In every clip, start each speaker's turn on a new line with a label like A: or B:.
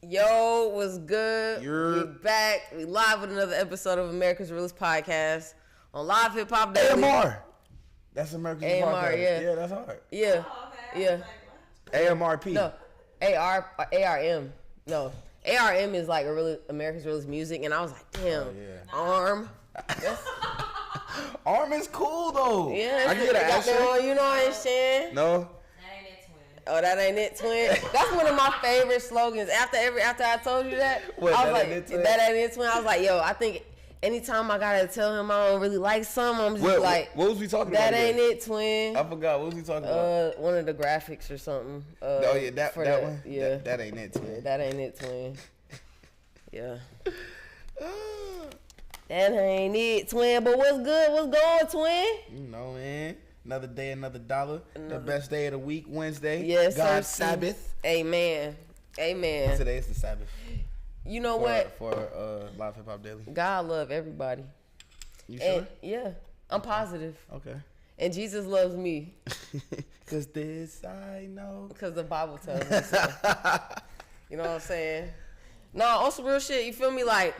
A: Yo, what's good?
B: You're
A: We back. We live with another episode of America's Realest podcast on Live Hip Hop Daily.
B: AMR. That's America's
A: AMR,
B: podcast.
A: yeah.
B: That's hard.
A: Yeah.
C: Oh, okay.
A: Yeah.
B: AMRP.
A: No. ARM. No. ARM is like America's Realest music, and I was like, damn.
B: yeah.
A: ARM.
B: ARM is cool though.
A: Yeah.
B: I can get an
A: got
B: action.
A: that on, you know what I'm saying?
B: No.
C: That ain't it, twin.
A: Oh, that ain't it, twin. That's one of my favorite slogans. After I told you that,
B: What,
A: I was
B: that
A: like,
B: ain't it, twin?
A: that ain't it, twin. I was like, yo, I think anytime I gotta tell him I don't really like something, I'm just like,
B: what was we talking
A: that
B: about?
A: ain't it, twin.
B: I forgot. What was we talking about?
A: One of the graphics or something.
B: Oh yeah, that one.
A: Yeah,
B: That ain't it,
A: yeah,
B: twin.
A: that ain't it, twin. Yeah. That ain't it, twin. But what's good? What's going, twin?
B: You know, man. Another day, another dollar. The best day of the week, Wednesday.
A: Yes,
B: God's
A: sir.
B: Sabbath.
A: Amen. Amen.
B: Today is the Sabbath.
A: You know what?
B: For Live Hip Hop Daily.
A: God love everybody.
B: You sure?
A: And, yeah, I'm positive.
B: Okay.
A: And Jesus loves me.
B: Cause this I know.
A: Because the Bible tells me so. You know what I'm saying? No, on some real shit, you feel me? Like,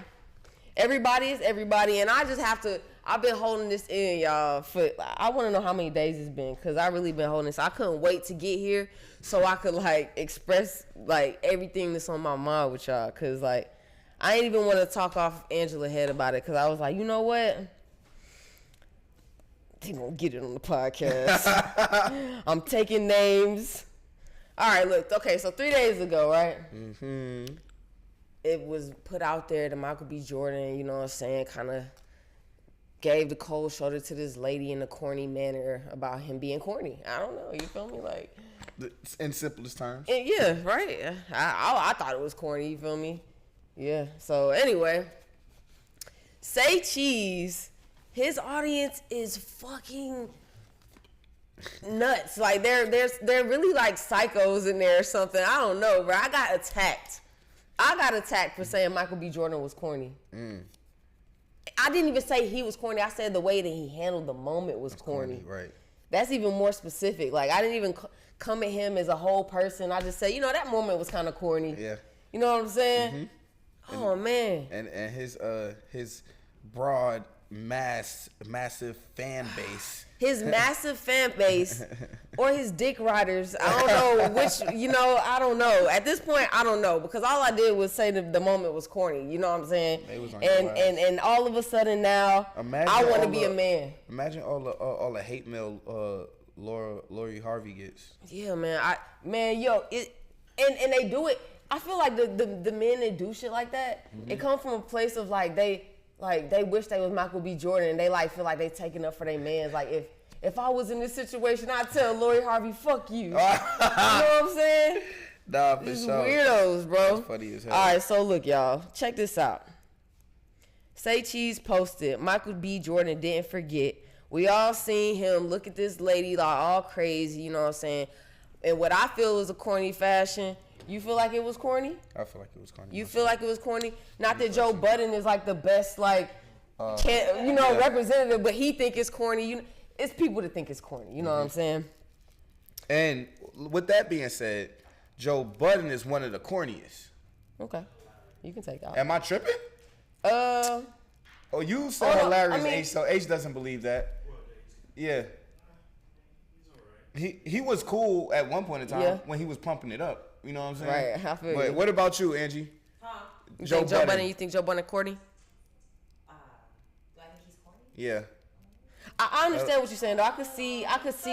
A: everybody is everybody, and I just have to, I've been holding this in, y'all, I want to know how many days it's been, because I really been holding this. I couldn't wait to get here so I could, like, express, like, everything that's on my mind with y'all, because, like, I ain't even want to talk off Angela's head about it, because I was like, you know what? They gonna get it on the podcast. I'm taking names. All right, look, okay, so 3 days ago, right?
B: Mm-hmm.
A: It was put out there that Michael B. Jordan, you know what I'm saying, kind of gave the cold shoulder to this lady in a corny manner about him being corny. I don't know, you feel me? Like,
B: In simplest terms.
A: yeah, right. I thought it was corny, you feel me? Yeah, so anyway, Say Cheese, his audience is fucking nuts. Like, they're really like psychos in there or something. I don't know, bro. I got attacked for saying Michael B. Jordan was corny. I didn't even say he was corny. I said the way that he handled the moment was corny.
B: Right.
A: That's even more specific. Like, I didn't even come at him as a whole person. I just said, you know, that moment was kind of corny.
B: Yeah.
A: You know what I'm saying?
B: Mm-hmm.
A: Oh, man.
B: And his broad massive fan base.
A: His massive fan base or his dick riders. I don't know which, I don't know. At this point, I don't know, because all I did was say that the moment was corny. You know what I'm saying?
B: They was on
A: and all of a sudden now, I want to be a man.
B: Imagine all the hate mail Lori Harvey gets.
A: Yeah, man. And they do it. I feel like the men that do shit like that, it comes from a place of like they wish they was Michael B. Jordan, and they like feel like they taking up for their mans. Like, if I was in this situation, I'd tell Lori Harvey, fuck you. You know what I'm saying?
B: Nah, for
A: These
B: sure.
A: weirdos, bro.
B: That's funny as hell.
A: All right, so look, y'all. Check this out. Say Cheese posted, Michael B. Jordan didn't forget. We all seen him look at this lady like all crazy, you know what I'm saying? And what I feel is a corny fashion. You feel like it was corny?
B: I feel like it was corny.
A: You feel like it was corny? Not that Joe Budden is like the best, like, representative, but he think it's corny. It's people that think it's corny. You know what I'm saying?
B: And with that being said, Joe Budden is one of the corniest.
A: Okay, you can take that.
B: Am I tripping? Oh, you said
A: no,
B: hilarious,
A: I mean-
B: H. So H doesn't believe that. Yeah. He was cool at one point in time when he was pumping it up. You know what I'm saying?
A: Right, I feel
B: But
A: you.
B: what about you, Angie?
C: Huh?
A: You think Joe Budden? You think Joe Budden corny?
C: Do I think he's corny?
B: Yeah.
A: I understand what you're saying though. I could see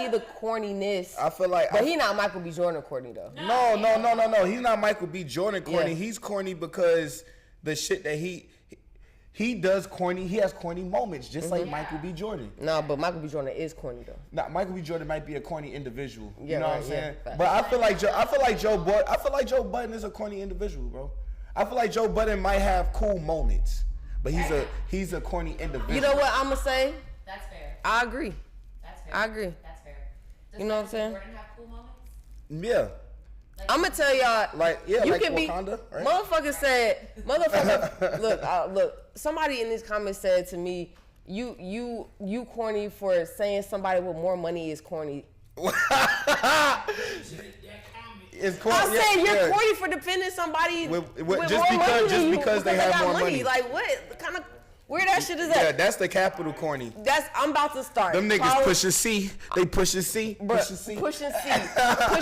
A: the corniness.
B: I feel like,
A: but he not Michael B. Jordan corny though.
B: No. He's not Michael B. Jordan corny.
A: Yeah.
B: He's corny because the shit that he does corny. He has corny moments, just like Michael B. Jordan.
A: No, but Michael B. Jordan is corny though.
B: Now, Michael B. Jordan might be a corny individual.
A: Yeah,
B: You know what I'm saying?
A: yeah.
B: But I feel like Joe Budden is a corny individual, bro. I feel like Joe Budden might have cool moments, but he's a corny individual.
A: You know what I'm gonna say?
C: That's fair.
A: I agree.
C: That's fair.
A: I agree.
C: That's fair. Does
A: You know what I'm
C: Michael
A: saying?
C: Jordan have cool moments?
B: Yeah.
A: I'm gonna tell y'all, you
B: like
A: can
B: Wakanda,
A: be.
B: right?
A: Motherfucker, look. Somebody in these comments said to me, "You corny for saying somebody with more money is corny."
B: It's corny.
A: I said you're corny for defending somebody with
B: just
A: more money than you
B: because they have
A: got
B: more money.
A: Like what kind of where that shit is at?
B: Yeah, that's the capital corny.
A: I'm about to start.
B: Them niggas push a C. They push a C.
A: Push a C. Push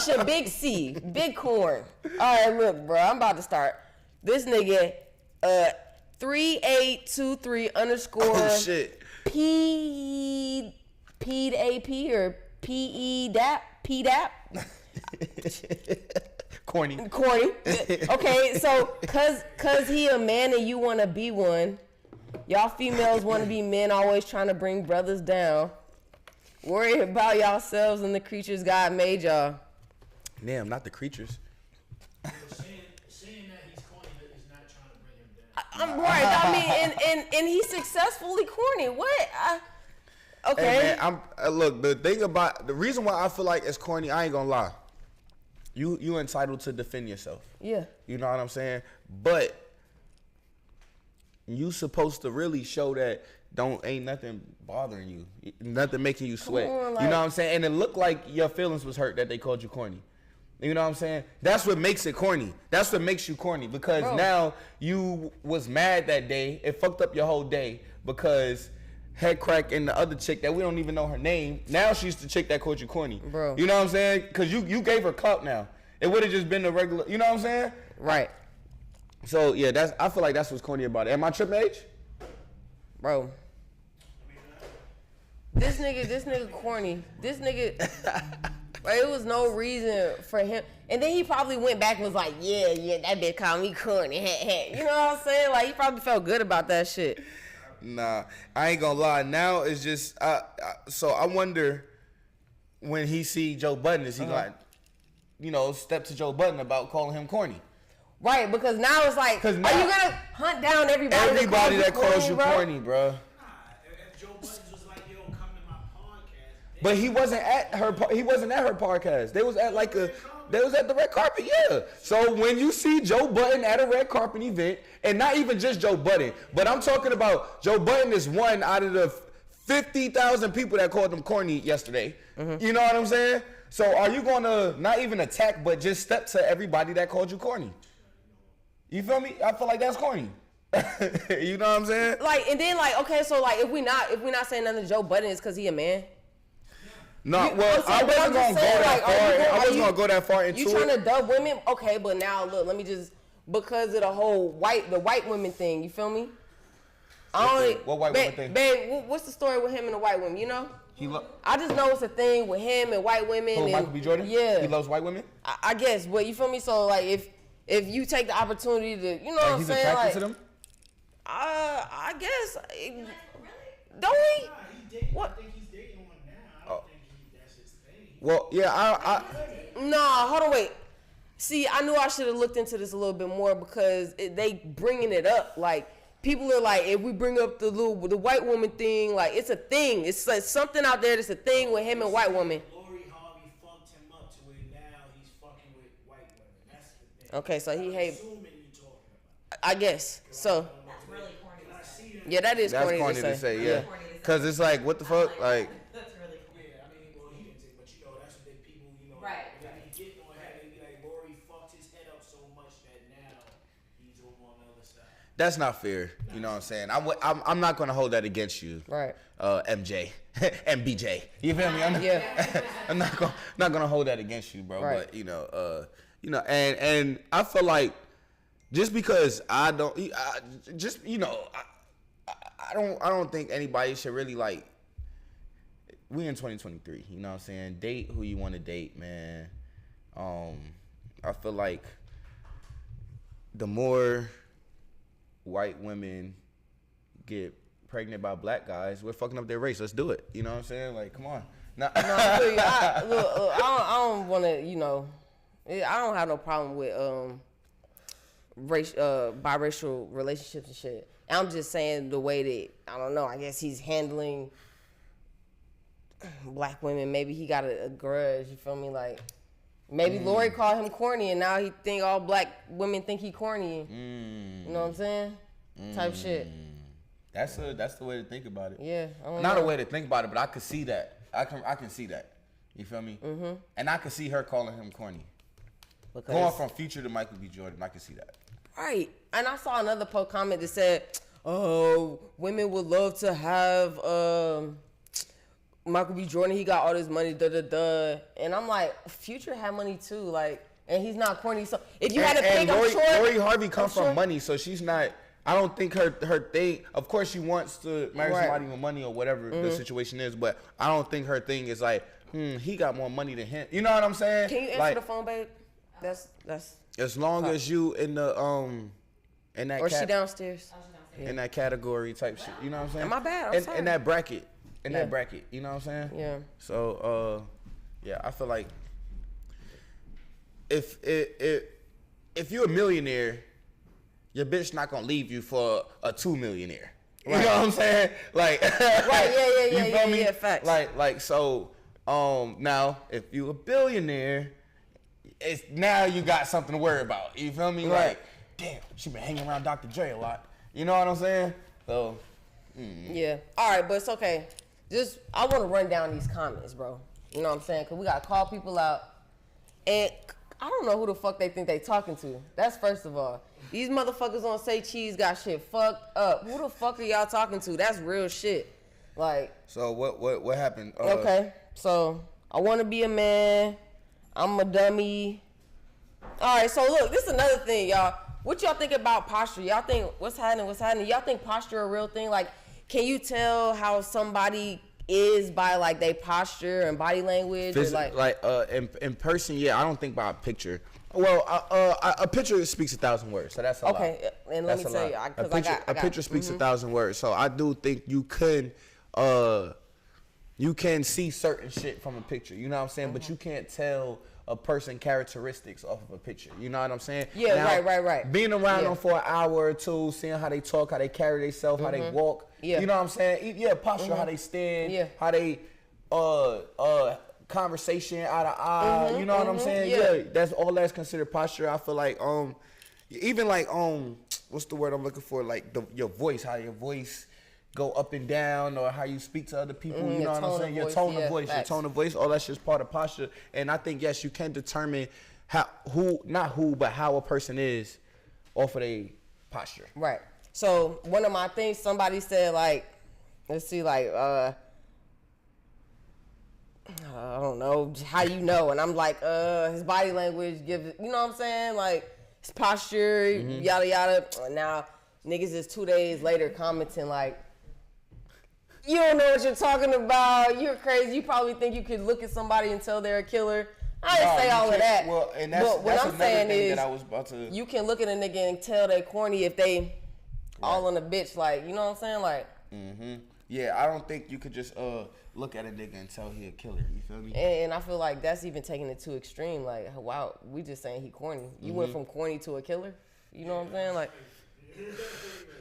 A: a big C. Big corn. All right, look, bro. I'm about to start. This nigga, 3823 underscore.
B: Oh shit.
A: PAP or PEDAP.
B: Corny.
A: Okay, so cause he a man and you wanna be one. Y'all females wanna be men, always trying to bring brothers down. Worry about yourselves and the creatures God made y'all.
B: Damn, not the creatures.
D: Saying that he's corny is not trying to bring him down.
A: I'm right. I mean, and he's successfully corny. What? Okay.
B: Hey man, look. The reason why I feel like it's corny, I ain't gonna lie. You entitled to defend yourself.
A: Yeah.
B: You know what I'm saying? But you supposed to really show that ain't nothing bothering you, nothing making you sweat.
A: On,
B: you know what I'm saying? And it looked like your feelings was hurt that they called you corny. You know what I'm saying? That's what makes it corny. That's what makes you corny because now you was mad that day. It fucked up your whole day because Head Crack and the other chick that we don't even know her name. Now she's the chick that called you corny.
A: Bro.
B: You know what I'm saying? Because you gave her clout now. It would have just been the regular. You know what I'm saying?
A: Right.
B: So yeah, I feel like that's what's corny about it. Am I tripping, H?
A: Bro. This nigga corny. This nigga. But it was no reason for him. And then he probably went back and was like, yeah, that bitch called me corny. You know what I'm saying? Like, he probably felt good about that shit.
B: Nah, I ain't gonna lie. Now it's just, so I wonder when he see Joe Budden, is he like, step to Joe Budden about calling him corny?
A: Right, because now it's like, are you gonna hunt down everybody
B: that calls you corny, bro?
D: Nah, if Joe Budden was like, yo, come to my podcast.
B: But he wasn't at her podcast. They was at the red carpet, yeah. So when you see Joe Budden at a red carpet event, and not even just Joe Budden, but I'm talking about Joe Budden is one out of the 50,000 people that called him corny yesterday. Mm-hmm. You know what I'm saying? So are you gonna not even attack, but just step to everybody that called you corny? You feel me? I feel like that's corny. You know what I'm saying?
A: Like, and then like, okay, so like if we not saying nothing to Joe Budden, it's because he a man.
B: No, well, I wasn't gonna go that far. I wasn't gonna go that far into it.
A: You trying to dub women? Okay, but now look, let me just, because of the whole white women thing, you feel me?
B: What white women thing?
A: Babe, what's the story with him and the white women? You know? I just know it's a thing with him and white women.
B: Oh, Michael B. Jordan?
A: Yeah.
B: He loves white women?
A: I guess, but you feel me? So like, if you take the opportunity to, you know what I'm saying?
B: He's attracted
A: like,
B: to them?
A: I guess.
C: Really?
A: Don't he?
D: Nah, he dating.
A: What?
D: I think he's dating one now. I don't think that's his thing.
B: Well, yeah,
A: Nah, hold on, wait. See, I knew I should have looked into this a little bit more because they bringing it up. Like, people are like, if we bring up the white woman thing, like, it's a thing. It's like something out there that's a thing with him and white women.
D: Lori Harvey fucked him up to where now he's fucking with white women. That's the thing.
A: Okay, so he hate.
D: Assuming you talking about.
A: I guess. So,
C: That's really corny to say.
A: yeah, that is
B: that's
A: corny
B: to say, yeah.
C: Corny to say.
B: Because it's like, what the fuck? Like,
C: That's really corny.
D: Yeah, I mean, well, he didn't take, but that's what they people,
C: Right,
D: when
C: right.
D: he get on that, they be like, Lori fucked his head up so much that now he's over on the other side.
B: that's not fair. You know what I'm saying? I'm not going to hold that against you.
A: right.
B: MJ. MBJ. You feel me?
A: Yeah.
B: I'm not gonna hold that against you, bro.
A: Right.
B: But and I feel like just because I don't think anybody should really like. We in 2023, you know what I'm saying? Date who you want to date, man. I feel like the more white women get pregnant by black guys, we're fucking up their race. Let's do it. You know what I'm saying? Like, come on.
A: No, I feel you. I don't want to, I don't have no problem with biracial relationships and shit. I'm just saying the way that, I don't know, I guess he's handling black women. Maybe he got a grudge, you feel me? Like, maybe Lori called him corny and now he think all black women think he corny. You know what I'm saying? Type shit.
B: That's the way to think about it.
A: Yeah.
B: Not a way to think about it, but I could see that. I can see that. You feel me? Mm-hmm. And I could see her calling him corny.
A: Because,
B: Going from Future to Michael B. Jordan, I can see that.
A: right. And I saw another post comment that said, "Oh, women would love to have Michael B. Jordan. He got all this money, da da da." And I'm like, Future had money too, like, and he's not corny. So if you had to pick, I'm sure
B: Lori Harvey comes
A: I'm
B: from
A: sure-
B: money, so she's not. I don't think her thing. Of course, she wants to marry
A: Right.
B: somebody with money or whatever the situation is, but I don't think her thing is like, he got more money than him. You know what I'm saying?
A: Can you answer
B: like,
A: the phone, babe? That's
B: as long as you in the in that
A: or she downstairs.
B: in that category type shit. You know what I'm saying?
A: My bad, I'm
B: in,
A: sorry.
B: in that bracket. In
A: Yeah.
B: that bracket. You know what I'm saying?
A: Yeah.
B: So yeah, I feel like if you're a millionaire, your bitch not gonna leave you for a 2 millionaire. You know what I'm saying? Like
A: Right, yeah,
B: you feel me?
A: yeah, facts.
B: Like so now if you a billionaire, it's now you got something to worry about. You feel me?
A: Right.
B: Like, damn, she been hanging around Dr. Dre a lot. You know what I'm saying? So
A: Yeah. All right, but it's okay. Just I want to run down these comments, bro. You know what I'm saying? Cause we gotta call people out, and I don't know who the fuck they think they talking to. That's first of all. These motherfuckers on Say Cheese got shit fucked up. Who the fuck are y'all talking to? That's real shit. Like.
B: So what happened?
A: Okay. So I want to be a man. I'm a dummy. All right. So look, this is another thing, y'all. What y'all think about posture? Y'all think what's happening? Y'all think posture a real thing? Like, can you tell how somebody is by like their posture and body language? Or
B: in person, yeah, I don't think by a picture. Well, a picture speaks 1,000 words, so that's a lot.
A: Okay, and let me
B: That's a
A: tell you,
B: lot.
A: because I got
B: A picture speaks 1,000 words, so I do think you can see certain shit from a picture. You know what I'm saying? But you can't tell a person characteristics off of a picture. You know what I'm saying?
A: Yeah,
B: Now,
A: right.
B: Being around
A: Yeah.
B: them for an hour or two, seeing how they talk, how they carry themselves, how they walk.
A: Yeah.
B: You know what I'm saying? Yeah, posture, how they stand,
A: Yeah.
B: how they conversation eye to eye. You know what I'm saying?
A: yeah.
B: Yeah, that's considered posture. I feel like even like what's the word I'm looking for? Like your voice, how your voice go up and down, or how you speak to other people. You
A: your
B: know what I'm
A: tone
B: saying?
A: of
B: Your
A: voice,
B: tone
A: yeah,
B: of voice,
A: facts.
B: your tone of voice. All that shit's part of posture. And I think yes, you can determine how a person is off of their posture.
A: Right. So one of my things, somebody said like, let's see, like I don't know how you know, and I'm like, his body language gives, you know what I'm saying, like his posture, yada yada. Now niggas is 2 days later commenting like, you don't know what you're talking about. You're crazy. You probably think you could look at somebody and tell they're a killer. I didn't say all of that.
B: Well, and
A: but what I'm
B: another
A: saying
B: thing
A: is,
B: that I was about to.
A: you can look at a nigga and tell they corny if they all on a bitch, like, you know what I'm saying? Like,
B: Yeah, I don't think you could just look at a nigga and tell he a killer. You feel me?
A: and I feel like that's even taking it too extreme. Like, wow, we just saying he corny. You went from corny to a killer. You know what I'm saying? Like,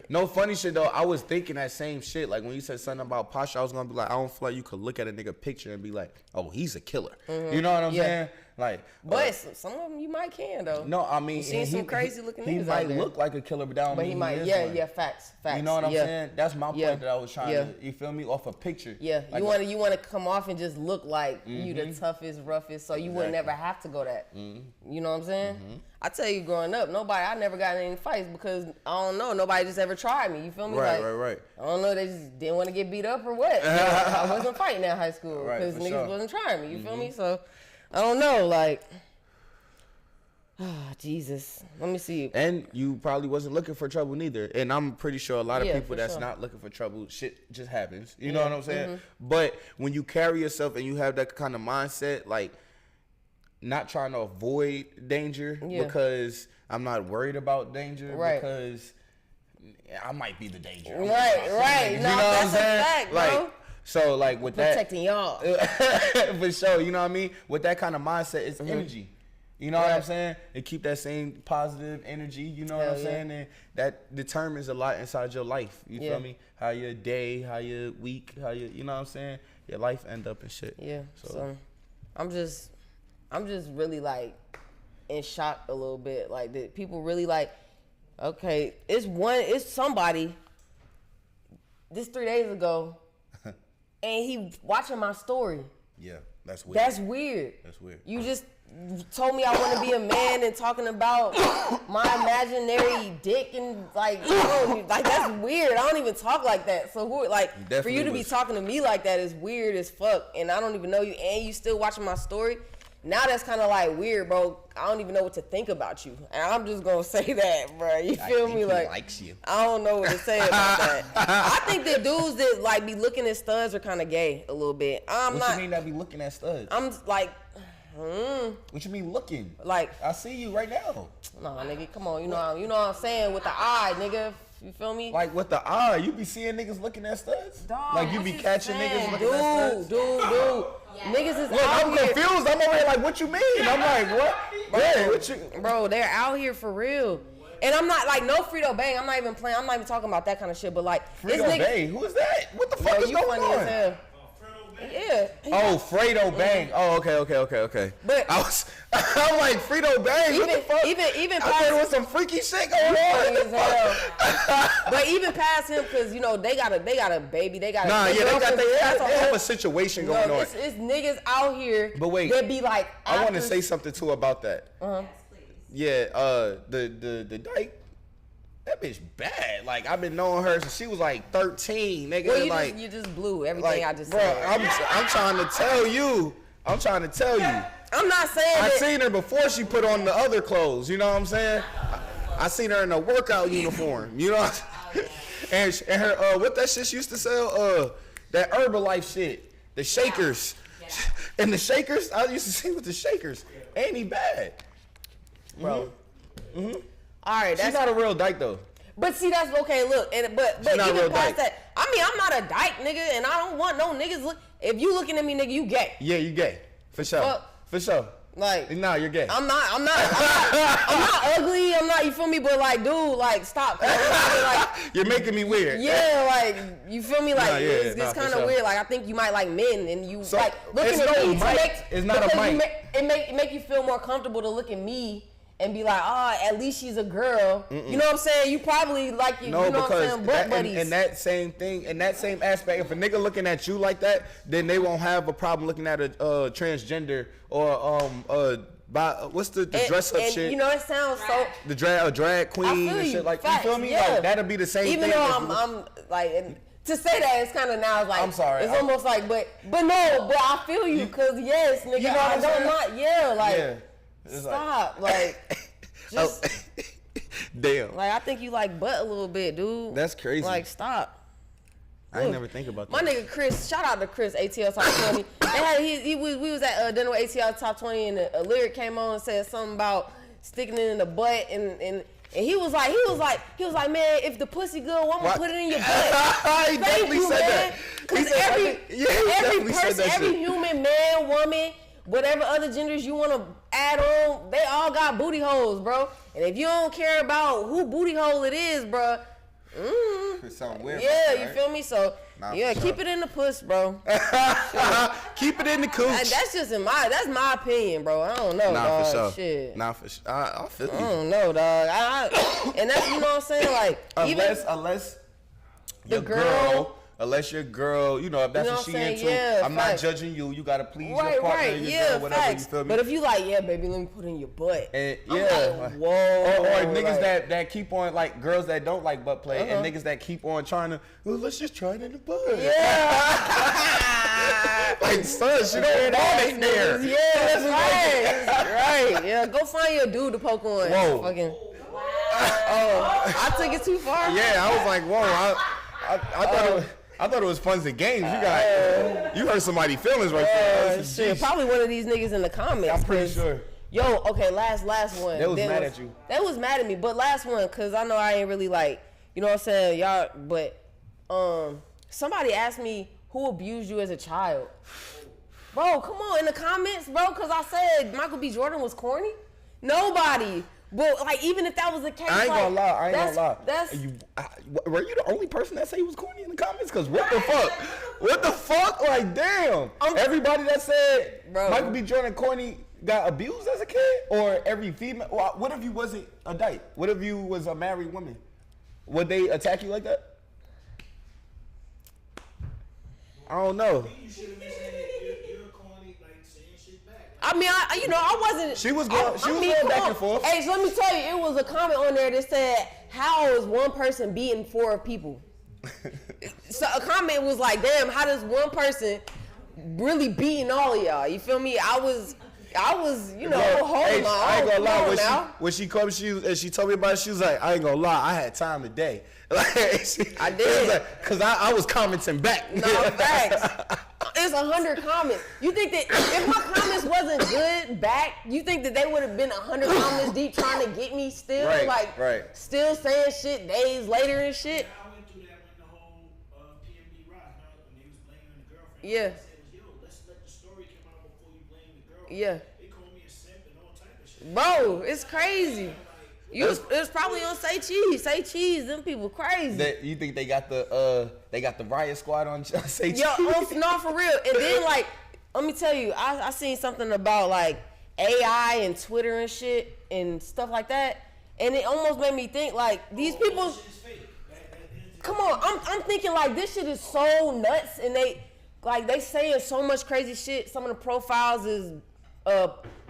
B: No funny shit though. I was thinking that same shit. Like when you said something about posture, I was gonna be like, I don't feel like you could look at a nigga picture and be like, oh, he's a killer. You know what I'm
A: Yeah.
B: saying? Like,
A: but some of them you might can though.
B: no, I mean,
A: You seen
B: and
A: some crazy looking
B: He
A: niggas
B: might
A: out there.
B: look like a killer, but that don't
A: But
B: mean
A: he might,
B: is
A: yeah,
B: one.
A: yeah, facts.
B: You know what I'm
A: yeah.
B: saying? That's my point
A: Yeah.
B: that I was trying
A: Yeah.
B: to. You feel me? Off a picture.
A: Yeah,
B: Like
A: you want to come off and just look like you the toughest, roughest, so you would
B: Exactly.
A: never have to go that. You know what I'm saying? I tell you, growing up, I never got in any fights because I don't know, nobody just ever tried me. You feel me?
B: Right,
A: Like,
B: right.
A: I don't know, they just didn't want to get beat up or what. I wasn't fighting in high school
B: Right,
A: because
B: for
A: niggas
B: sure.
A: wasn't trying me. You feel me? So I don't know, like, Jesus. Let me see.
B: And you probably wasn't looking for trouble neither. And I'm pretty sure a lot of
A: Yeah,
B: people
A: for
B: that's
A: sure.
B: not looking for trouble, shit just happens. You know
A: Yeah,
B: what I'm saying? But when you carry yourself and you have that kind of mindset, like not trying to avoid danger
A: Yeah.
B: because I'm not worried about danger
A: Right.
B: because I might be the danger. I'm
A: Right,
B: worried about some
A: right.
B: niggas,
A: No, that's a fact,
B: like,
A: bro.
B: so like with
A: Protecting y'all.
B: that, for sure, you know what I mean? With that kind of mindset, it's energy. You know what I'm
A: Right.
B: saying? And keep that same positive energy, you know what
A: Hell
B: I'm
A: yeah.
B: saying? And that determines a lot inside your life. You
A: Yeah.
B: feel me? How your day, how your week, you know what I'm saying? Your life end up and shit.
A: Yeah. So I'm just really like in shock a little bit. Like that people really like, okay, it's somebody this 3 days ago and he watching my story.
B: Yeah. That's weird.
A: That's weird.
B: That's weird.
A: You just told me I want to be a man and talking about my imaginary dick and like, like that's weird. I don't even talk like that. So like for you to be talking to me like that is weird as fuck. And I don't even know you, and you still watching my story. Now that's kind of like weird, bro. I don't even know what to think about you, and I'm just gonna say that, bro. You feel me? Like,
B: likes you.
A: I don't know what to say about that. I think that dudes that like be looking at studs are kind of gay a little bit.
B: What you mean that be looking at studs?
A: I'm like,
B: What you mean looking?
A: like,
B: I see you right now.
A: nah, nigga, come on, you know what I'm saying with the eye, nigga. You feel me?
B: Like with the eye, you be seeing niggas looking at studs?
A: Dog,
B: Like you be
A: that's
B: catching
A: insane.
B: niggas looking at studs?
A: Dude. Niggas is
B: Look,
A: out
B: I'm
A: here.
B: confused. I'm over here like, what you mean? I'm like, what? Yeah, what you?
A: Bro, they're out here for real. And I'm not like no Frito Bang. I'm not even playing. I'm not even talking about that kind of shit. But like,
B: Frito Bay? Who is that? What the fuck
A: yo,
B: is
A: you
B: going
A: funny
B: on?
A: as hell. Yeah.
B: Oh, Fredo Bang. Oh, okay.
A: But
B: I'm like Frito Bang. What the fuck?
A: even
B: I thought it was some freaky shit going on.
A: funny as hell. But even past him, cause you know they got a baby. They got
B: Nah,
A: a
B: yeah, they
A: that's
B: have a situation going on.
A: It's niggas out here.
B: But wait,
A: that be like.
B: I want to
A: actors.
B: say something too about that.
A: Uh-huh.
C: Yes, please.
B: Yeah, the dyke, that bitch bad. Like I've been knowing her since she was like 13, nigga.
A: Well,
B: like
A: you just blew everything
B: like,
A: I just
B: bro,
A: said.
B: I'm trying to tell you. I'm
A: not saying
B: I
A: that.
B: seen her before she put on the other clothes. You know what I'm saying? I seen her in a workout uniform. You know, and her what that shit she used to sell that Herbalife shit, the shakers, and the shakers. I used to see with the shakers. Ain't he bad, bro?
A: All right,
B: She's not a real dyke though.
A: But see, that's okay. Look, and but
B: not
A: even
B: real
A: past
B: dyke.
A: that, I mean, I'm not a dyke, nigga, and I don't want no niggas. Look, if you looking at me, nigga, you gay.
B: Yeah, you gay for sure.
A: Fuck.
B: For sure.
A: Like,
B: Nah, you're gay.
A: I'm not ugly. I'm not. You feel me? But like, dude, like, stop. Like,
B: You're making me weird.
A: yeah, like, you feel me? Like,
B: Nah, yeah,
A: it's
B: nah,
A: kind
B: for
A: of
B: sure.
A: weird. Like, I think you might like men, and you
B: So,
A: like looking
B: it's
A: at
B: no
A: me. to
B: mic.
A: make-
B: It's not a
A: because you
B: mic.
A: It make you feel more comfortable to look at me. And be like, at least she's a girl. You know what I'm saying? You probably like you.
B: No,
A: You know what I'm
B: because
A: saying? Butt buddies.
B: and that same thing, in that same aspect, if a nigga looking at you like that, then they won't have a problem looking at a transgender or what's the dress up
A: and,
B: shit?
A: You know, it sounds so.
B: The drag
A: I
B: queen
A: feel
B: and
A: you.
B: shit like
A: Facts,
B: you feel me?
A: yeah.
B: Like that'll be the same
A: Even
B: thing.
A: though I'm like, and to say that it's kind of now it's like.
B: I'm sorry,
A: It's almost like, but no, but I feel you because yes, nigga,
B: You know what
A: I
B: I'm
A: don't
B: saying?
A: not like
B: Yeah. It's
A: stop like. Just
B: damn.
A: like I think you like butt a little bit, dude.
B: That's crazy.
A: Like stop.
B: I ain't never think about
A: My
B: that.
A: nigga Chris, shout out to Chris, ATL Top 20. We was at dinner with ATL Top 20 and a lyric came on and said something about sticking it in the butt and he was like, man, if the pussy good, why I'm gonna put it in your butt?
B: He definitely said that.
A: Because
B: He said- he definitely said that
A: every
B: shit.
A: human, man, woman, whatever other genders you wanna add on, they all got booty holes, bro. And if you don't care about who booty hole it is, bro,
B: It's something weird.
A: yeah,
B: about
A: you
B: that,
A: feel me? So
B: Nah,
A: yeah,
B: for
A: keep
B: sure.
A: it in the puss, bro.
B: Keep it in the cooch.
A: That's just that's my opinion, bro. I don't know,
B: Nah,
A: dog.
B: for sure.
A: Shit.
B: Nah, for sure. I feel
A: I
B: you.
A: don't know, dog. And that's, you know what I'm saying? Like,
B: Unless
A: The
B: your
A: girl-
B: unless your girl, you know, if that's
A: You know
B: what
A: what
B: she
A: I'm saying?
B: into,
A: Yeah,
B: I'm not
A: facts.
B: judging you. You gotta please
A: right,
B: your partner,
A: right,
B: your
A: yeah,
B: girl, whatever.
A: facts.
B: You feel me?
A: But if you like, yeah, baby, let me put it in your butt.
B: and
A: I'm
B: yeah,
A: like, whoa.
B: or niggas
A: like,
B: that keep on like girls that don't like butt play, and niggas that keep on trying to, well, let's just try it in the butt.
A: Yeah.
B: Like son, she don't want it there.
A: Yeah, that's right. That's right. Yeah, go find your dude to poke on.
B: Whoa.
A: Fucking. Oh, I took it too far.
B: Yeah, I was like, whoa, I thought it was fun and games. You hurt somebody's feelings right there. That's
A: Shit,
B: jeez.
A: probably one of these niggas in the comments.
B: I'm pretty
A: 'cause-
B: sure.
A: Yo, okay, last one.
B: They was mad at you.
A: They was mad at me, but last one, cause I know I ain't really like, you know what I'm saying, y'all. But somebody asked me who abused you as a child. Bro, come on in the comments, bro, cause I said Michael B. Jordan was corny. Nobody. But like, even if that was the case,
B: I ain't gonna lie. I ain't gonna lie.
A: That's
B: Were you the only person that said he was corny in the comments? Cause what the fuck? What the fuck? Like, damn. Everybody that said
A: Bro.
B: Michael B. Jordan corny got abused as a kid, or every female. Well, what if you wasn't a dyke? What if you was a married woman? Would they attack you like that? I don't know.
D: You should have been saying you're corny. Like
A: I mean, I wasn't.
B: She was going
A: come
B: back
A: on.
B: and forth.
A: Hey, so let me tell you, it was a comment on there that said, "How is one person beating 4 people?" So a comment was like, "Damn, how does one person really beating all of y'all?" You feel me? I was, hold on.
B: I ain't gonna lie.
A: Now.
B: When she called me, and she told me about it, she was like, I ain't gonna lie, I had time today. Like,
A: I did.
B: Like, cause I was commenting back.
A: No, facts. It's 100 comments. You think that if my comments wasn't good back, you think that they would have been 100 comments deep trying to get me still?
B: Right.
A: Still saying shit days later and shit?
D: I went through that when the whole PMD rock, when they was blaming the girlfriend.
A: Yeah.
D: I said, yo, let's let the story come out before you blame the girl.
A: Yeah.
D: They called me a simp and all type of shit.
A: Bro, it's crazy. It was probably on Say Cheese. Say Cheese, them people crazy.
B: You think they got the riot squad on Say Cheese?
A: Yo, no, for real. And then, like, let me tell you, I seen something about, like, AI and Twitter and shit and stuff like that. And it almost made me think, like, these people... Come on, I'm thinking, like, this shit is so nuts. And they saying so much crazy shit. Some of the profiles is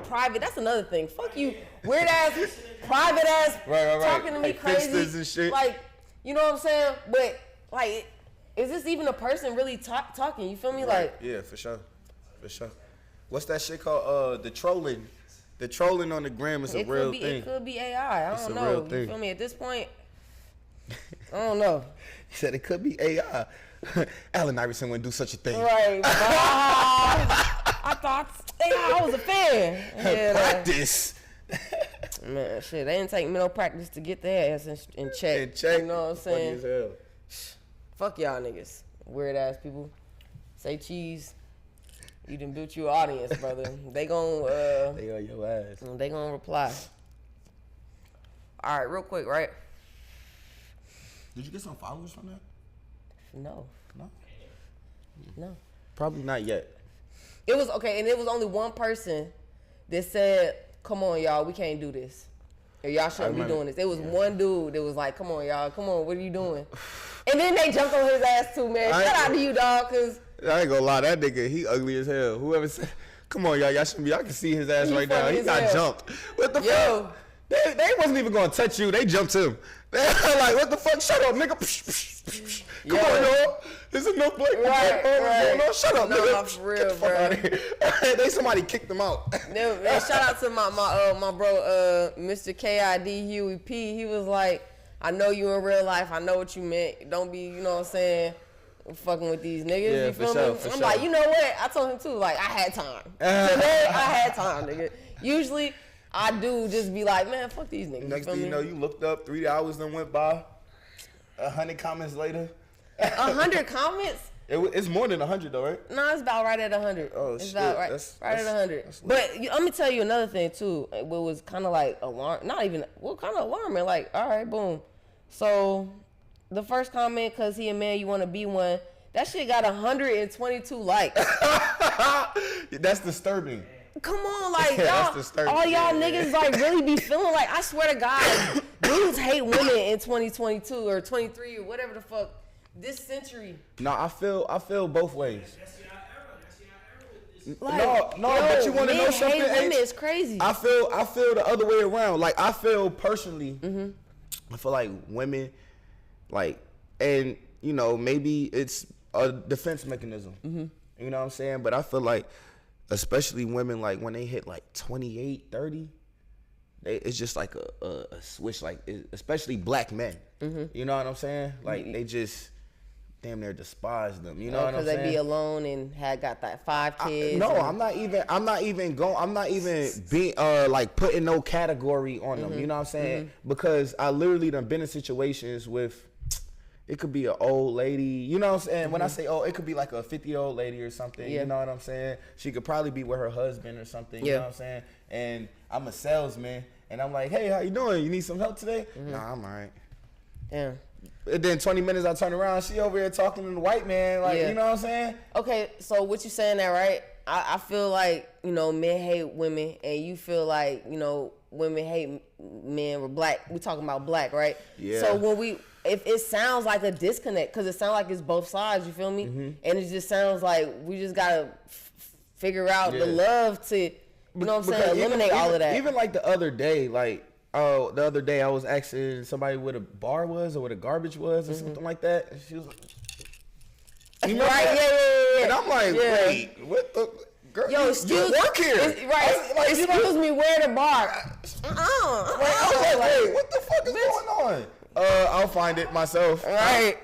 A: private. That's another thing. Fuck you. Weird ass, private ass,
B: right.
A: talking to me
B: Like
A: crazy.
B: Fixsters and shit.
A: Like, you know what I'm saying? But, like... Is this even a person really talking? You feel me? Like,
B: yeah, for sure. What's that shit called? The trolling. The trolling on the gram is a real thing.
A: It could be AI. I
B: It's
A: don't
B: a
A: know.
B: real
A: You
B: thing.
A: feel me? At this point, I don't know.
B: He said it could be AI. Allen Iverson wouldn't do such a thing.
A: Right. I thought AI was a fan. Yeah,
B: Practice.
A: man, shit. They didn't take no practice to get their ass in check. You know what I'm saying?
B: Funny as hell.
A: Fuck y'all niggas. Weird ass people. Say Cheese. You done built your audience, brother. They gon'
B: They on your ass.
A: they gonna reply. All right, real quick, right?
B: Did you get some followers from that?
A: No.
B: Probably not yet.
A: It was okay, and it was only one person that said, "Come on, y'all, we can't do this. Or y'all shouldn't be doing this." It was one dude that was like, "Come on, y'all, come on, what are you doing?" And then they jumped on his ass too, man. Shout out to you, dog, cause
B: I ain't gonna lie, that nigga, he ugly as hell. Whoever said, come on, y'all shouldn't be. I can see his ass
A: He
B: right now.
A: funny
B: He
A: as
B: got
A: hell.
B: jumped. What the
A: Yo.
B: fuck? They wasn't even gonna touch you. They jumped him. They like, what the fuck? Shut up, nigga. Come on, y'all. There's enough black people
A: Right.
B: going on. Shut up,
A: No,
B: nigga.
A: for real,
B: Get the fuck
A: bro.
B: out of here. Somebody kicked him out.
A: man, shout out to my bro, Mr. KID Huey P. He was like, "I know you in real life. I know what you meant. Don't be, you know what I'm saying, fucking with these niggas."
B: Yeah,
A: you
B: for
A: feel
B: sure,
A: me?
B: for
A: I'm
B: sure.
A: like, you know what? I told him too. Like, I had time. Today, I had time, nigga. Usually, I do just be like, man, fuck these niggas.
B: Next
A: feel
B: thing
A: me?
B: you know, you looked up, 3 hours then went by. 100 comments later.
A: 100 comments?
B: It's more than 100 though, right?
A: No, it's about right at 100.
B: Oh,
A: it's
B: shit.
A: about right
B: That's
A: at 100.
B: that's
A: But let me tell you another thing too. What was kind of like kind of alarming. Like, all right, boom. So the first comment, cause he a man, you want to be one. That shit got 122 likes.
B: That's disturbing.
A: Come on, like
B: That's
A: y'all,
B: disturbing.
A: all y'all
B: Yeah.
A: niggas like really be feeling like. I swear to God, dudes hate women in 2022 or 23 or whatever the fuck this century.
B: No, I feel both ways.
D: That's your era. That's your era with this.
A: Like,
B: No, but you wanna
A: men
B: know something,
A: hate women.
B: H?
A: It's crazy.
B: I feel the other way around. Like I feel personally, I feel like women, like, and you know, maybe it's a defense mechanism. You know what I'm saying? But I feel like, especially women, like when they hit like 28, 30, it's just like a switch. Like especially black men. You know what I'm saying? Like they just damn near despise them. You know what I'm saying?
A: Because they be alone and had got that 5 kids.
B: No,
A: and-
B: I'm not even being like putting no category on them. You know what I'm saying? Because I literally done been in situations with, it could be an old lady. You know what I'm saying? When I say old, it could be like a 50-year-old lady or something.
A: Yeah.
B: You know what I'm saying? She could probably be with her husband or something. You
A: Yeah.
B: know what I'm saying? And I'm a salesman, and I'm like, hey, how you doing? You need some help today? Nah, I'm all right.
A: Damn.
B: And then 20 minutes I turn around, she over here talking to the white man, like,
A: Yeah.
B: you know what I'm saying?
A: Okay, so what you saying that, right? I feel like, you know, men hate women, and you feel like, you know, women hate men. We're black. We talking about black, right?
B: Yeah.
A: So when if it sounds like a disconnect, because it sounds like it's both sides, you feel me? And it just sounds like we just gotta figure out the
B: Yeah.
A: love to You know what I'm saying?
B: Because
A: Eliminate all of that.
B: Even like the other day, I was asking somebody what a bar was or what a garbage was or something like that. And she was like, you know,
A: right? Yeah.
B: And I'm like, wait, what the? Girl,
A: Yo, excuse
B: you work here.
A: Right.
B: Like,
A: excuse me, where the bar?
B: I was like, wait, what the fuck is going on? I'll find it myself.
A: Right.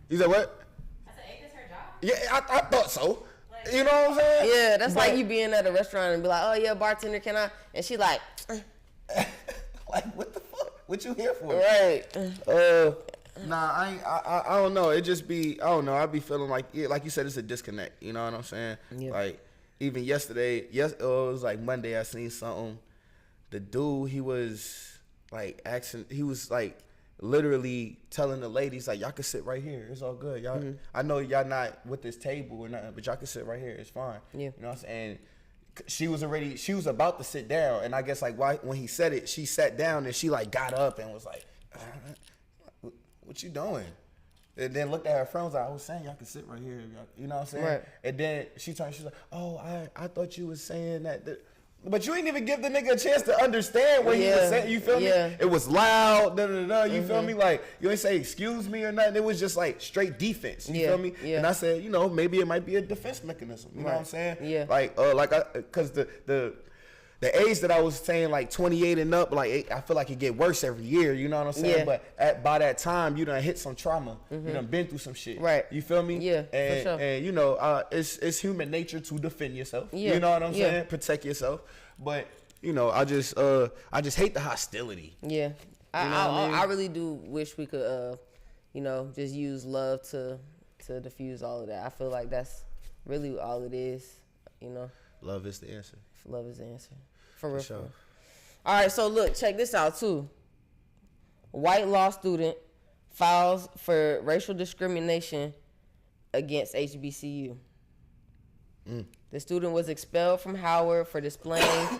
B: You said what?
C: I said, ain't this her job?
B: Yeah, I thought so. You know what I'm saying?
A: Yeah, that's like you being at a restaurant and be like, oh yeah, bartender, can I? And she like,
B: like, what the fuck? What you here for?
A: right.
B: Nah, I don't know. It just be, I don't know. I be feeling like you said, it's a disconnect. You know what I'm saying?
A: Yeah.
B: Like, even yesterday, it was like Monday, I seen something. The dude, he was like literally telling the ladies, like, y'all can sit right here. It's all good. Y'all, I know y'all not with this table or nothing, but y'all can sit right here. It's fine.
A: Yeah.
B: You know what I'm saying? She was about to sit down, and I guess like when he said it, she sat down and she like got up and was like, what you doing? And then looked at her friend, was like, I was saying y'all can sit right here. You know what I'm saying?
A: Right.
B: And then she's like, oh, I thought you was saying that. But you ain't even give the nigga a chance to understand what he was saying. You feel me? It was loud, you feel me? Like, you ain't say excuse me or nothing. It was just like straight defense. You feel me?
A: Yeah.
B: And I said, you know, maybe it might be a defense mechanism. You know what I'm saying?
A: Yeah.
B: Because the age that I was saying, like 28 and up, like I feel like it get worse every year. You know what I'm saying?
A: Yeah.
B: But by that time, you done hit some trauma. You done been through some shit.
A: Right.
B: You feel me?
A: Yeah,
B: And,
A: for sure.
B: and you know, it's human nature to defend yourself.
A: Yeah.
B: You know what I'm
A: Yeah.
B: saying? Protect yourself. But you know, I just hate the hostility.
A: Yeah. I really do wish we could, you know, just use love to diffuse all of that. I feel like that's really all it is. You know.
B: Love is the answer.
A: Love is the answer. For real.
B: sure.
A: For real. All right, so look, check this out too. White law student files for racial discrimination against HBCU. The student was expelled from Howard for displaying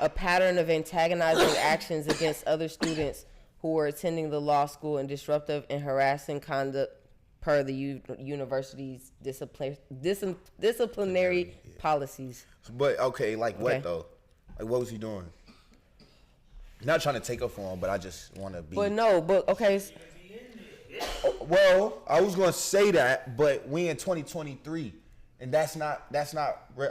A: a pattern of antagonizing actions against other students who were attending the law school and disruptive and harassing conduct per the university's disciplinary policies.
B: But okay, like what though? Like what was he doing? Not trying to take up for him, but I just want to be.
A: Okay.
B: Well, I was gonna say that, but we in 2023, and that's not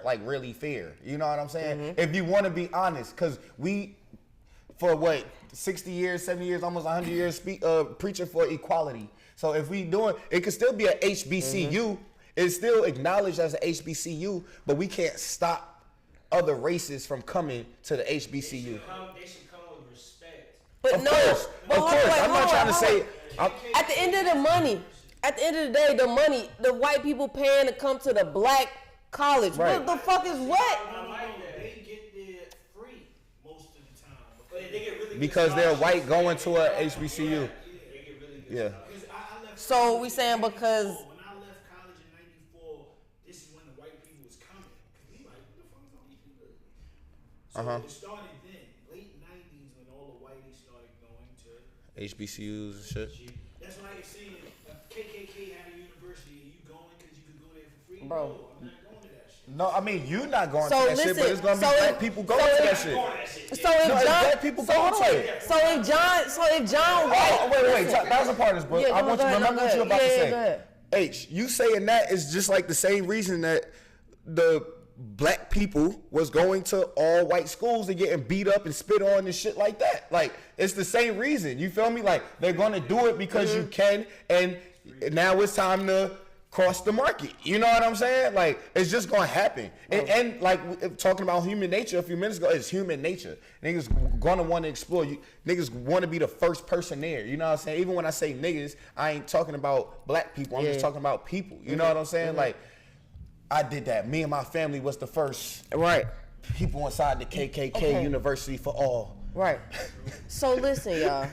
B: like really fair. You know what I'm saying? If you want to be honest, because we, for what 60 years, 70 years, almost 100 years, preaching for equality. So if we doing, it could still be a HBCU. It's still acknowledged as a HBCU, but we can't stop other races from coming to the HBCU.
D: They should come with respect.
A: But
B: Of course. I'm not trying to say.
A: At the end of the day, the white people paying to come to the black college.
B: Right.
A: What the fuck is what?
D: They get there free most of the time. But they get really good
B: Because they're white
D: scholarships.
B: going to a HBCU.
D: They get really good
B: Yeah.
D: scholarships. 'Cause I left
A: So
D: college
A: we
D: in
A: saying
D: 94.
A: because-
D: When I left college in 94, this is when the white people was coming. 'Cause we like, what the fuck is all these people? So it started then, late 90s, when all the whiteys started going to
B: HBCUs and shit.
D: That's like saying KKK had a university and you going because you could go there for free.
A: Bro.
D: No, I'm not going to that shit.
B: No, I mean you not going
A: So
B: to that shit, but
A: listen,
B: it's gonna be
A: so
B: black
A: if-
B: people going
A: so
B: to
A: if-
B: that shit.
A: So if
B: No, it's
A: John,
B: black people
A: so
B: going
A: hold
B: to
A: on.
B: it.
A: So if John White,
B: Oh, wait. That was a part of this, bro.
A: Yeah,
B: I
A: go
B: want you to
A: ahead,
B: remember
A: go
B: what you were about
A: ahead.
B: to
A: Yeah,
B: say.
A: go ahead.
B: H, you saying that is just like the same reason that the black people was going to all white schools and getting beat up and spit on and shit like that. Like, it's the same reason. You feel me? Like, they're going to do it because you can, and now it's time to cross the market. You know what I'm saying? Like, it's just going to happen. And like, talking about human nature a few minutes ago, it's human nature. Niggas going to want to explore. Niggas want to be the first person there. You know what I'm saying? Even when I say niggas, I ain't talking about black people. I'm just talking about people. You know what I'm saying? Like, I did that. Me and my family was the first people inside the KKK University for all.
A: Right. So listen, y'all.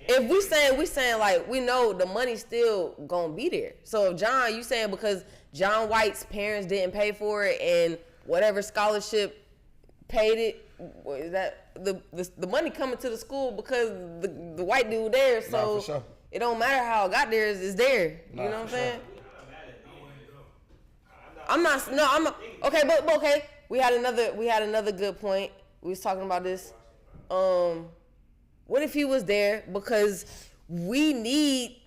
A: If we saying like we know the money's still gonna be there. So if John, you saying because John White's parents didn't pay for it and whatever scholarship paid it, is that the money coming to the school because the white dude there? So
B: Nah, for sure.
A: it don't matter how it got there, it's there. You know what I'm saying? I'm not. Okay, but okay. we had another good point. We was talking about this. What if he was there? Because we need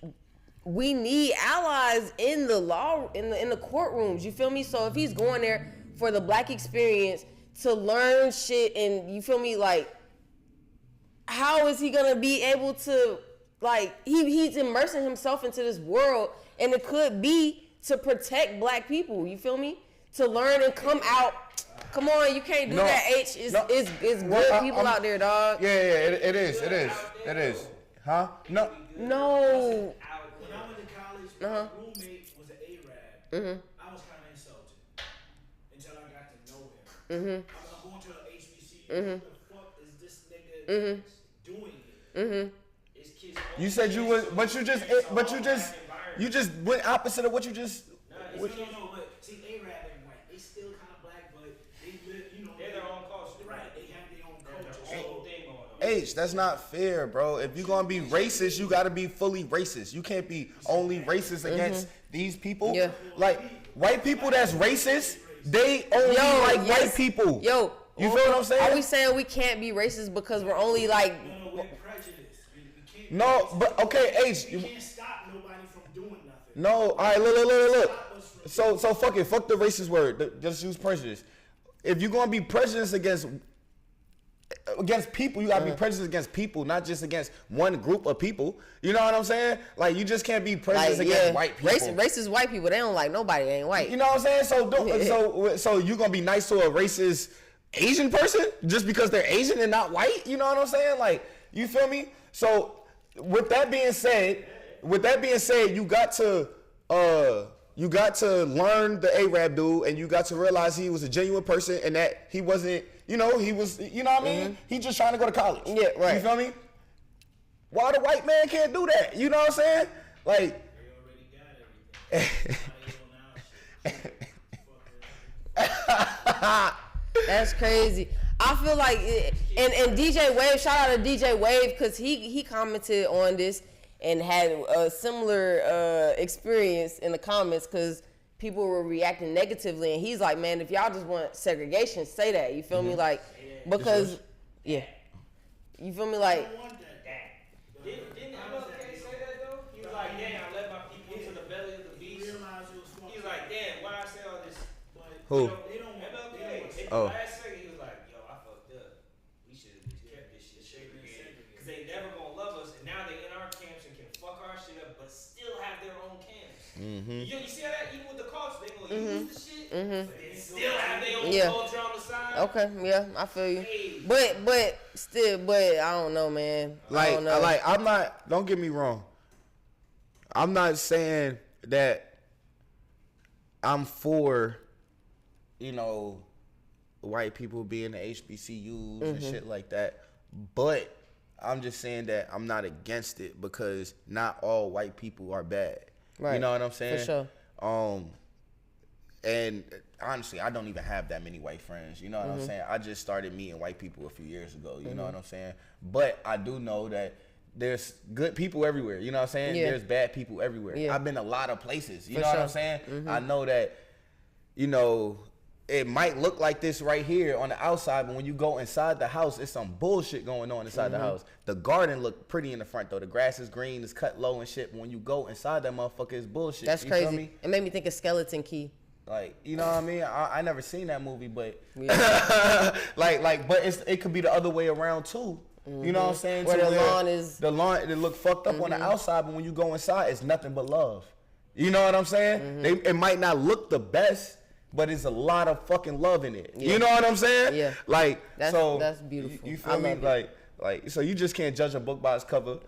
A: allies in the law in the courtrooms. You feel me? So if he's going there for the black experience to learn shit, and you feel me, like, how is he gonna be able to, like, he's immersing himself into this world, and it could be to protect black people. You feel me? To learn and come out. Come on, you can't do that. It's good people out there, dog.
B: Yeah, it is. Huh? No.
A: No.
D: When I went to college, my roommate was an Arab. I was kind of insulted until I got to know him. I'm going to an HBCU. What the fuck is this nigga doing here? It's kids.
B: You said you was, but you just went opposite of what you just.
D: No, but see, Arab and white, they still kind of black, but they live, you know, they're their own culture. Right, they have their own culture. So thing going on.
B: H, that's not fair, bro. If you're gonna be racist, you gotta be fully racist. You can't be only racist against these people.
A: Yeah.
B: Like, white people that's racist, they only like white people.
A: Yo,
B: you feel what I'm saying?
A: Are we saying we can't be racist because we're only like?
D: No, we're prejudiced. We can't.
B: No, but okay, H.
D: You can't stop nobody from doing nothing.
B: No, all right, look. So fuck it, fuck the racist word. Just use prejudice. If you're gonna be prejudiced against people, you gotta be prejudiced against people, not just against one group of people. You know what I'm saying? Like, you just can't be prejudiced against white people.
A: Racist white people, they don't like nobody that ain't white.
B: You know what I'm saying? So you gonna be nice to a racist Asian person just because they're Asian and not white? You know what I'm saying? Like, you feel me? So with that being said, you got to learn the Arab dude, and you got to realize he was a genuine person, and that he wasn't, he was, you know what I mean? He just trying to go to college.
A: Yeah, right.
B: You feel me? Why the white man can't do that? You know what I'm saying? Like,
D: They already got everything.
A: That's crazy. I feel like, and DJ Wave, shout out to DJ Wave, because he commented on this and had a similar experience in the comments, because people were reacting negatively, and he's like, man, if y'all just want segregation, say that. You feel me? Like, because, you feel me? Like,
E: Didn't MLK say that though? He was like, damn, I let my people into the belly of the beast. He was like, damn, why I say all this?
B: who?
E: MLK.
B: Oh.
E: Last second, he was like, yo, I fucked up. We should have just kept this shit segregated. Because they never gonna love us, and now they in our camps and can fuck our shit up, but still have their own camps. You see how that, even with the culture, they gonna use the shit, but they still have their own culture on the side.
A: okay, yeah, I feel you. But still, I don't know, man. I don't know.
B: I'm not, don't get me wrong. I'm not saying that I'm for, white people being the HBCUs and shit like that. But I'm just saying that I'm not against it, because not all white people are bad.
A: Right.
B: You know what I'm saying?
A: For sure.
B: And honestly, I don't even have that many white friends. You know what I'm saying? I just started meeting white people a few years ago. You know what I'm saying? But I do know that there's good people everywhere. You know what I'm saying?
A: Yeah.
B: There's bad people everywhere.
A: Yeah.
B: I've been a lot of places. You
A: For
B: know what
A: sure.
B: I'm saying? I know that, it might look like this right here on the outside, but when you go inside the house, it's some bullshit going on inside the house. The garden look pretty in the front though. The grass is green, it's cut low and shit. But when you go inside that motherfucker, it's bullshit.
A: That's
B: You feel
A: crazy.
B: me?
A: It made me think of Skeleton Key.
B: Like, you know what I mean? I never seen that movie, but
A: Yeah.
B: but it could be the other way around too. You know what I'm saying?
A: Where
B: To
A: the lawn
B: it look fucked up on the outside, but when you go inside, it's nothing but love. You know what I'm saying? It might not look the best, but it's a lot of fucking love in it.
A: Yeah.
B: You know what I'm saying?
A: Yeah.
B: Like,
A: that's beautiful.
B: You
A: I
B: feel me?
A: love it.
B: Like, so you just can't judge a book by its cover.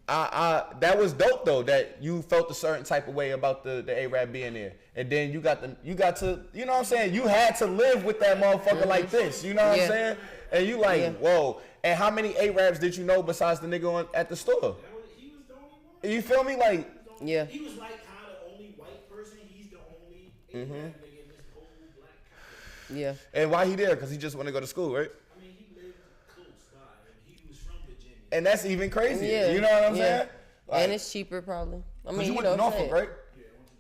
B: That was dope though, that you felt a certain type of way about the Arab being there, and then you got to, you know what I'm saying? You had to live with that motherfucker like this. You know what I'm saying? And you like, whoa. And how many Arabs did you know besides the nigga at the store?
D: He was the only one.
B: You feel me? Like,
A: Yeah.
D: He was like how the only white person. He's the only Arab nigga in this whole black country.
A: Yeah.
B: and why he there? Because he just want to go to school, right?
D: I mean, he lived close by, and he was from Virginia.
B: And that's even crazy.
A: Yeah.
B: You know what I'm saying? Like,
A: And it's cheaper probably. I mean,
B: you went to Norfolk, right?
D: Yeah, went to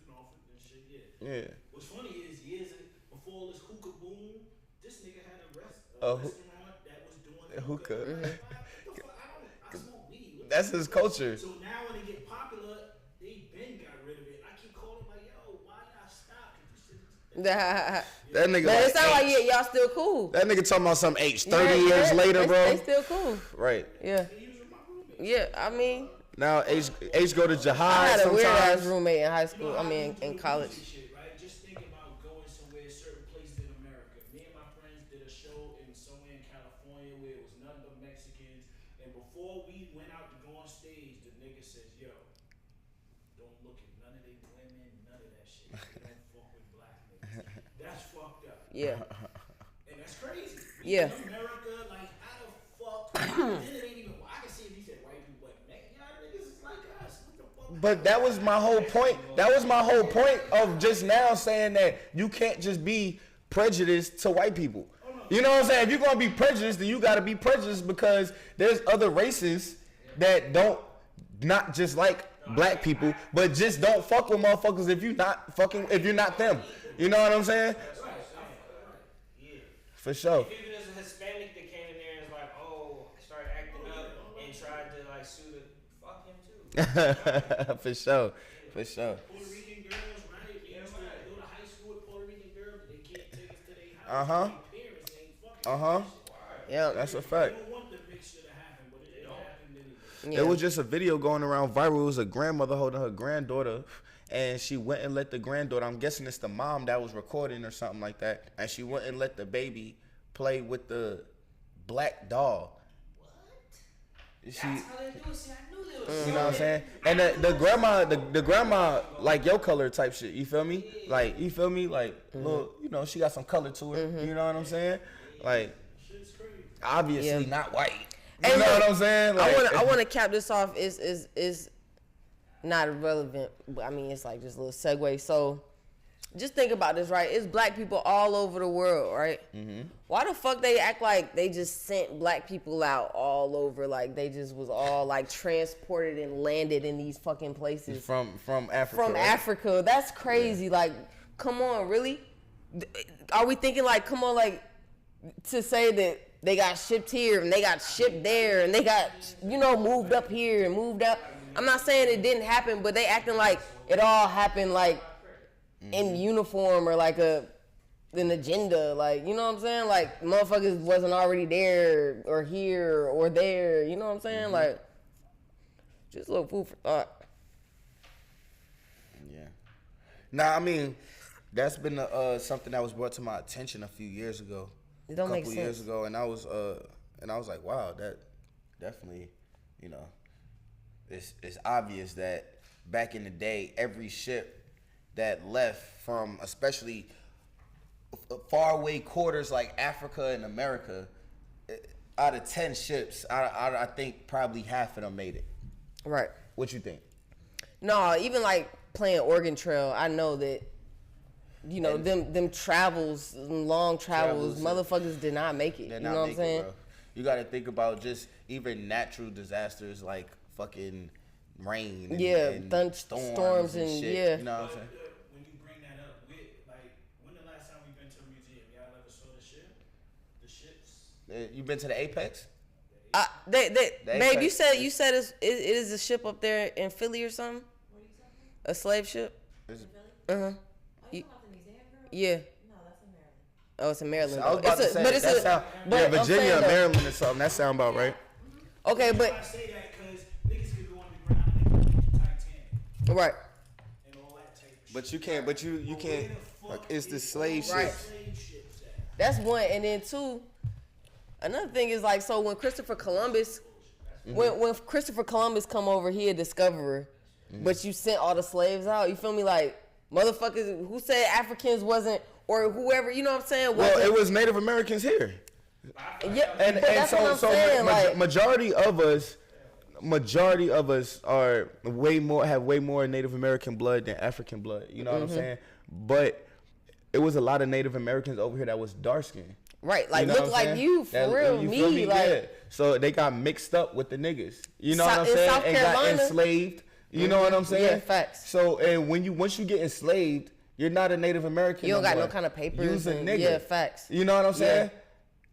D: Norfolk and shit. Yeah.
B: Yeah.
D: What's funny is years before all this hookah boom
B: a
D: restaurant that was doing the
B: hookah.
D: I smoke weed. What the
B: That's
D: fuck?
B: his culture.
D: So now when they get popular, they been got rid of it. I keep calling like, yo, why y'all stop? 'Cause this shit
B: That nigga.
A: But
B: Like
A: it sound like
B: H.
A: y'all still cool.
B: That nigga talking about some H 30
A: Yeah,
B: years
A: yeah,
B: later, bro.
A: They still cool.
B: Right.
A: Yeah.
D: he was with my roommate.
A: Yeah, I mean,
B: Now H go to
A: I
B: jihad
A: had a weird ass
B: sometimes.
A: roommate in high
D: You
A: school.
D: know
A: I
D: how
A: mean,
D: we do
A: in
D: the
A: college.
D: music shit, right? Just think about going somewhere, certain places in America. Me and my friends did a show in somewhere in California where it was nothing but Mexicans. And before we went out to go on stage, the nigga says, yo, don't look at none of they women, none of that shit. They don't fuck with black niggas. That's fucked up.
A: Yeah.
D: And that's crazy.
A: Yeah.
D: In America, like, how the fuck? Then it ain't even, I can see if he said white people, but y'all niggas is like us. What the fuck?
B: But that was my whole point. That was my whole point of just now saying that you can't just be prejudiced to white people. You know what I'm saying? If you're gonna be prejudiced, then you gotta be prejudiced because there's other races that don't not just like black people, but just don't fuck with motherfuckers if you're not them. You know what I'm saying?
E: Yeah.
B: For sure.
E: If even as a Hispanic that came in there and was like, oh, started acting up and tried to like sue the fuck him too.
B: For sure. For sure.
D: Puerto Rican girls, right? We used to go to high school with Puerto Rican girls, but they can't take us to their house.
B: Uh-huh.
D: Their parents ain't fucking.
B: Uh-huh.
A: Yeah.
B: That's a
D: We
B: fact.
D: don't want the mixture to happen, but it happened anyway.
B: There was just a video going around viral. It was a grandmother holding her granddaughter, and she went and let the granddaughter, I'm guessing it's the mom that was recording or something like that, and she went and let the baby play with the black doll.
E: What?
B: She,
E: That's how they do it. See, I knew they was
B: you know what I'm saying? And the grandma like your color type shit. You feel me? Like, you feel me? Like, little, you know, she got some color to her. You know what I'm saying? Like, obviously
A: Yeah.
B: not white. You
A: Hey,
B: know
A: look,
B: what I'm saying? Like,
A: I want to cap this off. Is not irrelevant. But I mean, it's like just a little segue. So, just think about this, right? It's black people all over the world, right? Why the fuck they act like they just sent black people out all over? Like they just was all like transported and landed in these fucking places
B: from Africa.
A: from
B: right?
A: Africa. That's crazy. Like, come on, really? Are we thinking like, come on, like to say that they got shipped here and they got shipped there and they got, you know, moved up here and moved out? I'm not saying it didn't happen, but they acting like it all happened like in uniform or like an agenda. Like, you know what I'm saying? Like motherfuckers wasn't already there or here or there. You know what I'm saying? Like, just a little food for thought.
B: Yeah. Nah, I mean, that's been something that was brought to my attention a few years ago.
A: It don't make
B: couple
A: sense.
B: years ago, and I was like, wow, that definitely, you know, it's obvious that back in the day, every ship that left from especially faraway quarters like Africa and America, out of 10 ships, I think probably half of them made it.
A: Right.
B: What you think?
A: No, even like playing Oregon Trail, I know that, you know, them travels, them long travels, motherfuckers did not make it.
B: They're
A: You
B: not
A: know what I'm
B: making it,
A: saying?
B: bro. You got to think about just even natural disasters like fucking rain and,
A: Yeah,
B: and
A: storms and
B: shit.
A: yeah.
B: You know what I'm saying?
D: When you bring that up, like, when the last time we been to a museum, y'all ever saw the ship? The ships?
B: You been to the Apex?
A: Babe, you said it is a ship up there in Philly or something?
C: What are you talking
A: A slave ship?
C: about? Philly?
A: Uh huh.
C: Oh, you talking about the museum, girl?
A: Yeah.
C: No, that's in Maryland.
A: Oh, it's in Maryland.
B: I was
A: though.
B: about to say, that sound, yeah,
A: I'm
B: Virginia
A: saying
B: or
A: though-
B: Maryland or something. That sound about right.
A: Okay,
D: I
A: but
D: say that because niggas could go underground and they could get to Titanic
A: right.
D: and all that type of shit.
B: But you can't. But you can't. Like, it's the slave
A: Right.
B: ships.
D: Slave ships at?
A: That's one, and then two. Another thing is like, so when Christopher Columbus, when Christopher Columbus come over, he a discoverer, but you sent all the slaves out. You feel me? Like motherfuckers who said Africans wasn't, or whoever, you know what I'm saying?
B: Well,
A: wasn't-
B: it was Native Americans here,
A: yeah,
B: and
A: but that's what I'm saying. Like,
B: majority of us are have way more Native American blood than African blood. You know what I'm saying? But it was a lot of Native Americans over here that was dark skinned.
A: right, like
B: You know
A: look
B: what I'm
A: like
B: saying?
A: you for
B: That-
A: real,
B: you feel
A: me, like
B: Yeah. So they got mixed up with the niggas. You know what I'm
A: in
B: saying?
A: South
B: And got
A: Carolina-
B: enslaved. You know what I'm saying?
A: Yeah, facts.
B: So and once you get enslaved, you're not a Native American.
A: You don't got
B: more.
A: no kind of papers
B: You's a
A: and-
B: nigga.
A: yeah, facts.
B: You know what I'm saying?
A: Yeah.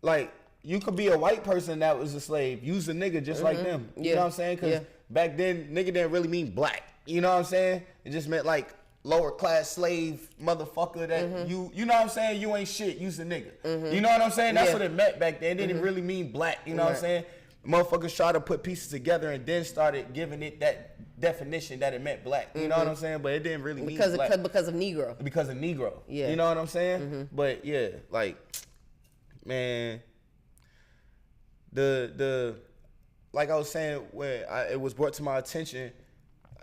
B: Like you could be a white person that was a slave, use a nigga just like them. You know what I'm saying? Because back then, nigga didn't really mean black. You know what I'm saying? It just meant like lower class slave motherfucker that you know what I'm saying? You ain't shit, you's a nigga. You know what I'm saying? That's what it meant back then. It didn't really mean black. You know what I'm saying? Motherfuckers try to put pieces together and then started giving it that definition that it meant black. You know what I'm saying? But it didn't really mean black.
A: Because of Negro.
B: Because of Negro. Yeah. You know what I'm saying? But yeah, like, man, the like I was saying, when it was brought to my attention,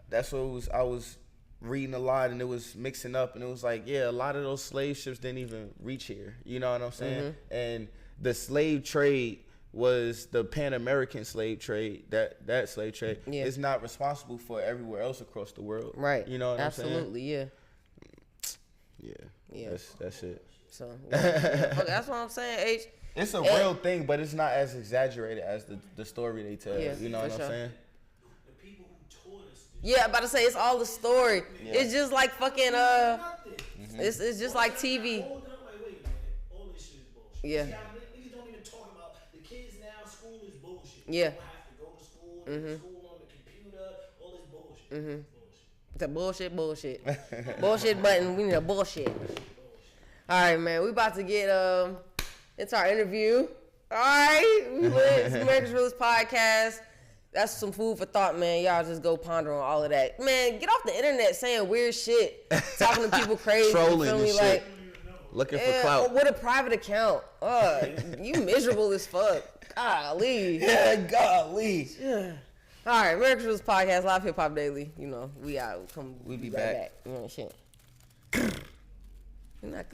B: that's what it was. I was reading a lot and it was mixing up, and it was like, yeah, a lot of those slave ships didn't even reach here. You know what I'm saying? And the slave trade was the Pan American slave trade. That slave trade is not responsible for everywhere else across the world.
A: Right.
B: You know what I'm saying?
A: Absolutely.
B: Yeah. That's it.
A: So that's what I'm saying. H.
B: It's a real thing, but it's not as exaggerated as the story they tell.
A: Yeah,
B: you know what I'm saying?
D: The people who taught us this.
A: Yeah, I'm about to say it's all the story. It's just like fucking it's just like TV.
D: Hold up, like, wait a minute. All this shit is bullshit.
A: Yeah.
D: See how niggas don't even talk about the kids now. School is bullshit.
A: Yeah.
D: They don't have to go to school. They go to school on the computer. All this bullshit.
A: The
D: Bullshit.
A: bullshit. Bullshit button. We need a bullshit. All right, man. We about to get into our interview. All right, we lit. It's America's Realest podcast. That's some food for thought, man. Y'all just go ponder on all of that. Man, get off the internet saying weird shit, talking to people crazy.
B: Trolling
A: you feel
B: and
A: me?
B: shit.
A: Like,
B: Looking for clout.
A: with a private account. You miserable as fuck. Golly.
B: Yeah, golly.
A: All right, America's Realest podcast, live hip hop daily. You know, we out.
B: We be
A: right
B: back.
A: You know, shit. You're not.